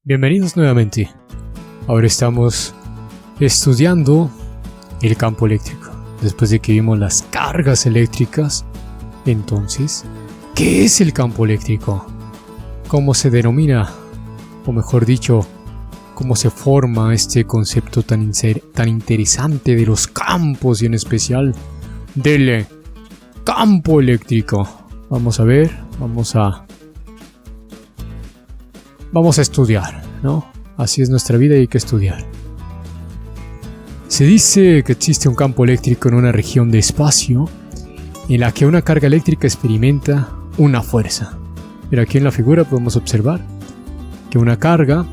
Bienvenidos nuevamente. Ahora estamos estudiando el campo eléctrico. Después de que vimos las cargas eléctricas, entonces, ¿qué es el campo eléctrico? ¿Cómo se denomina? O mejor dicho, ¿cómo se forma este concepto tan interesante de los campos y en especial del campo eléctrico? Vamos a ver, vamos a estudiar, ¿no? Así es nuestra vida y hay que estudiar. Se dice que existe un campo eléctrico en una región de espacio en la que una carga eléctrica experimenta una fuerza. Mira, aquí en la figura podemos observar que una carga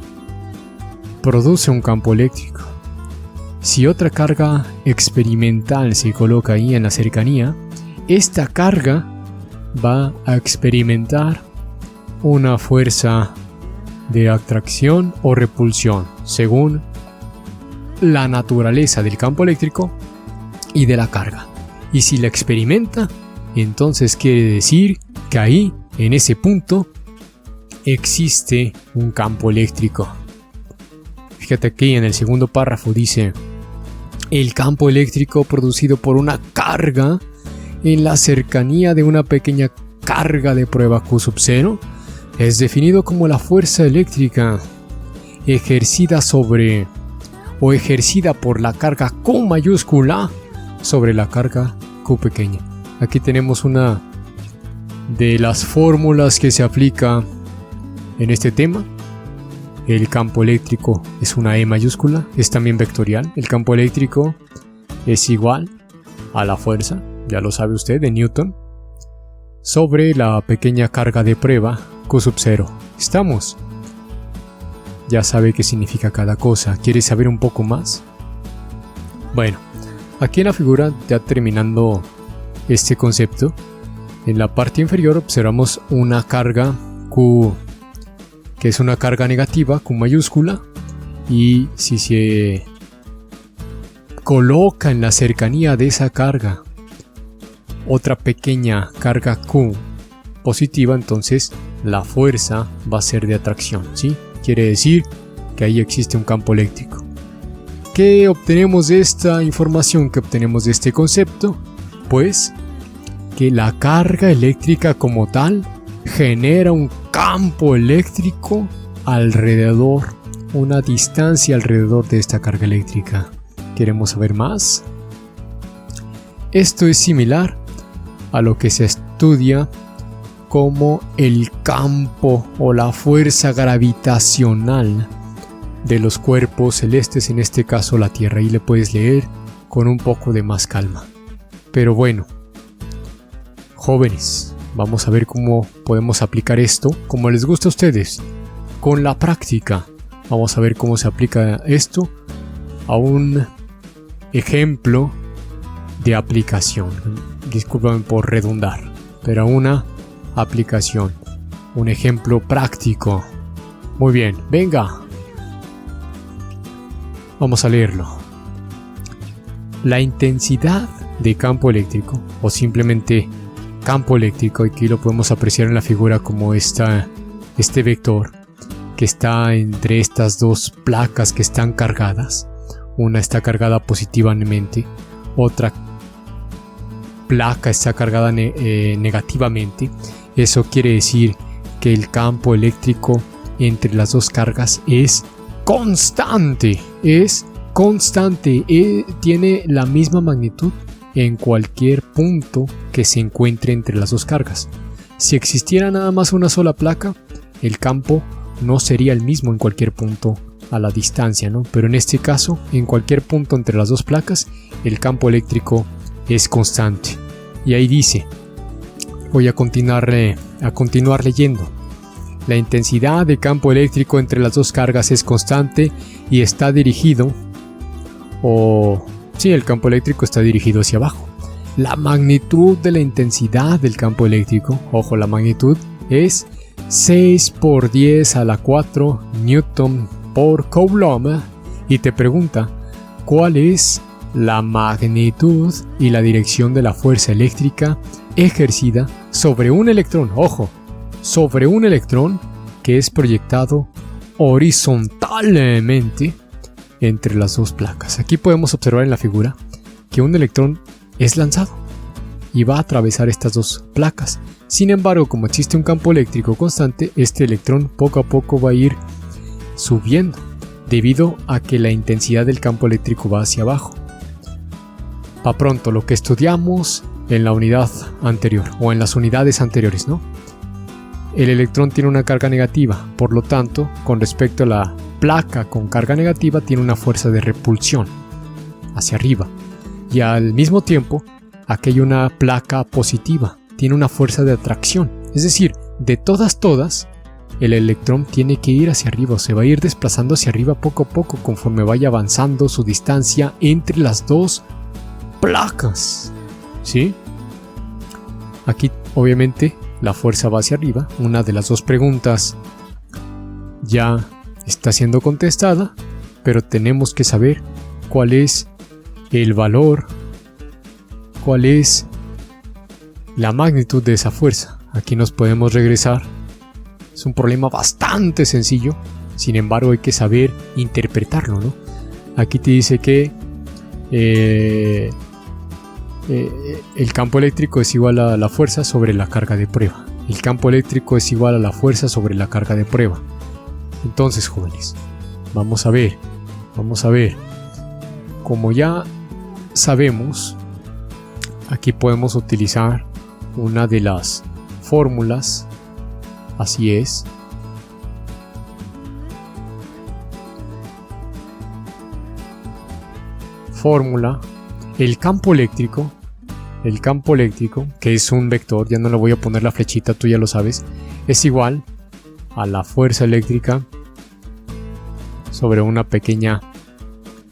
produce un campo eléctrico. Si otra carga experimental se coloca ahí en la cercanía, esta carga va a experimentar una fuerza de atracción o repulsión, según la naturaleza del campo eléctrico y de la carga. Y si la experimenta, entonces quiere decir que ahí, en ese punto, existe un campo eléctrico. Fíjate aquí en el segundo párrafo dice: el campo eléctrico producido por una carga en la cercanía de una pequeña carga de prueba Q sub 0 es definido como la fuerza eléctrica ejercida sobre o ejercida por la carga Q mayúscula sobre la carga Q pequeña. Aquí tenemos una de las fórmulas que se aplica en este tema. El campo eléctrico es una E mayúscula, es también vectorial. El campo eléctrico es igual a la fuerza, ya lo sabe usted, de Newton, sobre la pequeña carga de prueba Q sub 0. ¿Estamos? Ya sabe qué significa cada cosa. ¿Quiere saber un poco más? Bueno, aquí en la figura, ya terminando este concepto, en la parte inferior observamos una carga Q, que es una carga negativa, Q mayúscula, y si se coloca en la cercanía de esa carga otra pequeña carga Q positiva, entonces la fuerza va a ser de atracción, ¿sí? Quiere decir que ahí existe un campo eléctrico. ¿Qué obtenemos de esta información? ¿Qué obtenemos de este concepto? Pues que la carga eléctrica como tal genera un campo eléctrico alrededor, una distancia alrededor de esta carga eléctrica. ¿Queremos saber más? Esto es similar a lo que se estudia como el campo o la fuerza gravitacional de los cuerpos celestes, en este caso la Tierra. Ahí le puedes leer con un poco de más calma. Pero bueno, jóvenes, vamos a ver cómo podemos aplicar esto, como les gusta a ustedes, con la práctica. Vamos a ver cómo se aplica esto a un ejemplo de aplicación. Discúlpame por redundar, pero una aplicación, un ejemplo práctico. Muy bien, venga, vamos a leerlo. La intensidad de campo eléctrico, o simplemente campo eléctrico, aquí lo podemos apreciar en la figura como este vector que está entre estas dos placas que están cargadas. Una está cargada positivamente, otra placa está cargada negativamente. Eso quiere decir que el campo eléctrico entre las dos cargas es constante. Tiene la misma magnitud en cualquier punto que se encuentre entre las dos cargas. Si existiera nada más una sola placa, el campo no sería el mismo en cualquier punto a la distancia, ¿no? Pero en este caso, en cualquier punto entre las dos placas, el campo eléctrico es constante. Y ahí dice, voy a continuar leyendo. La intensidad de campo eléctrico entre las dos cargas es constante y está dirigido, el campo eléctrico está dirigido hacia abajo. La magnitud de la intensidad del campo eléctrico, ojo, la magnitud es 6 por 10 a la 4 Newton por Coulomb, y te pregunta cuál es la magnitud y la dirección de la fuerza eléctrica ejercida sobre un electrón, ojo, sobre un electrón que es proyectado horizontalmente entre las dos placas. Aquí podemos observar en la figura que un electrón es lanzado y va a atravesar estas dos placas. Sin embargo, como existe un campo eléctrico constante, este electrón poco a poco va a ir subiendo debido a que la intensidad del campo eléctrico va hacia abajo. Pa' pronto, lo que estudiamos en la unidad anterior o en las unidades anteriores, ¿no? El electrón tiene una carga negativa, por lo tanto, con respecto a la placa con carga negativa, tiene una fuerza de repulsión hacia arriba. Y al mismo tiempo, aquí hay una placa positiva, tiene una fuerza de atracción. Es decir, de todas, el electrón tiene que ir hacia arriba, o se va a ir desplazando hacia arriba poco a poco conforme vaya avanzando su distancia entre las dos placas. ¿Sí? Aquí, obviamente, la fuerza va hacia arriba. Una de las dos preguntas ya está siendo contestada, pero tenemos que saber cuál es el valor, cuál es la magnitud de esa fuerza. Aquí nos podemos regresar. Es un problema bastante sencillo, sin embargo hay que saber interpretarlo, ¿no? Aquí te dice que el campo eléctrico es igual a la fuerza sobre la carga de prueba. El campo eléctrico es igual a la fuerza sobre la carga de prueba. Entonces, jóvenes, vamos a ver. Como ya sabemos, aquí podemos utilizar una de las fórmulas. Así es. Fórmula. El campo eléctrico, que es un vector, ya no le voy a poner la flechita, tú ya lo sabes, es igual a la fuerza eléctrica sobre una pequeña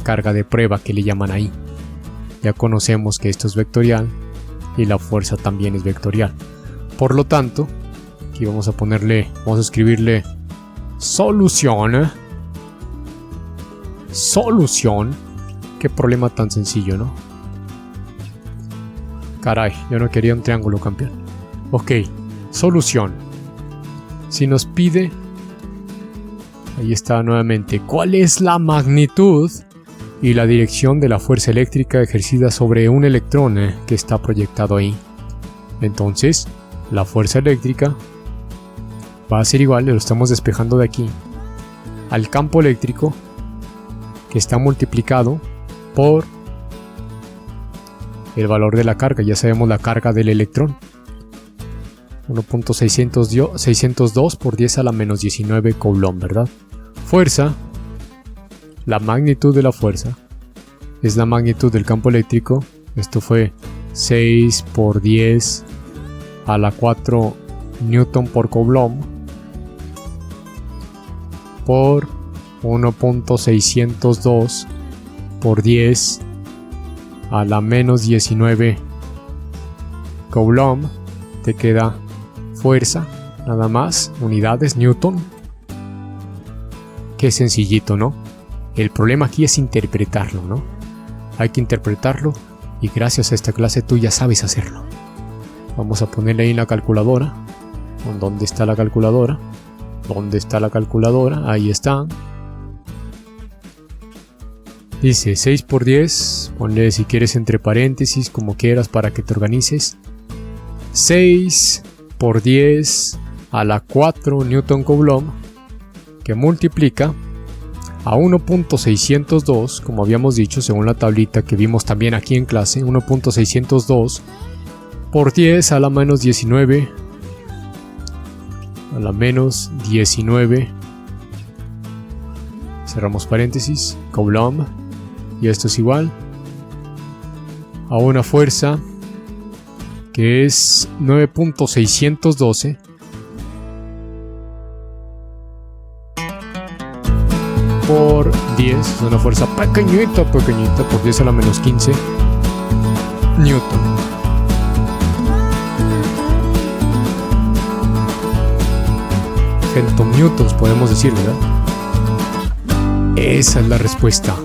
carga de prueba que le llaman ahí. Ya conocemos que esto es vectorial y la fuerza también es vectorial. Por lo tanto, aquí vamos a escribirle solución. Qué problema tan sencillo, ¿no? Caray, yo no quería un triángulo, campeón. Ok, solución. Si nos pide, ahí está nuevamente, ¿cuál es la magnitud y la dirección de la fuerza eléctrica ejercida sobre un electrón que está proyectado ahí? Entonces, la fuerza eléctrica va a ser igual, lo estamos despejando de aquí, al campo eléctrico que está multiplicado por el valor de la carga. Ya sabemos la carga del electrón, 1.602 por 10 a la menos 19 Coulomb, ¿verdad? Fuerza, la magnitud de la fuerza es la magnitud del campo eléctrico. Esto fue 6 por 10 a la 4 Newton por Coulomb por 1.602 por 10 a la menos 19 Coulomb. Te queda fuerza, nada más, unidades, Newton. Qué sencillito, ¿no? El problema aquí es interpretarlo, ¿no? Hay que interpretarlo y gracias a esta clase tú ya sabes hacerlo. Vamos a ponerle ahí en la calculadora. ¿Dónde está la calculadora? ¿Dónde está la calculadora? Ahí está. Dice 6 por 10, ponle si quieres entre paréntesis, como quieras para que te organices. 6 por 10 a la 4 Newton Coulomb, que multiplica a 1.602, como habíamos dicho según la tablita que vimos también aquí en clase, 1.602 por 10 a la menos 19, cerramos paréntesis, Coulomb. Y esto es igual a una fuerza que es 9.612 por 10. Es una fuerza pequeñita por 10 a la menos 15 Newton. Newtons podemos decir, ¿verdad? Esa es la respuesta.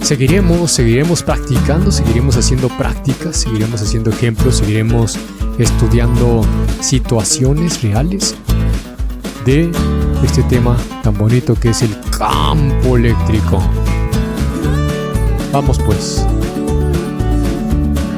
Seguiremos practicando, seguiremos haciendo prácticas, seguiremos haciendo ejemplos, seguiremos estudiando situaciones reales de este tema tan bonito que es el campo eléctrico. Vamos pues.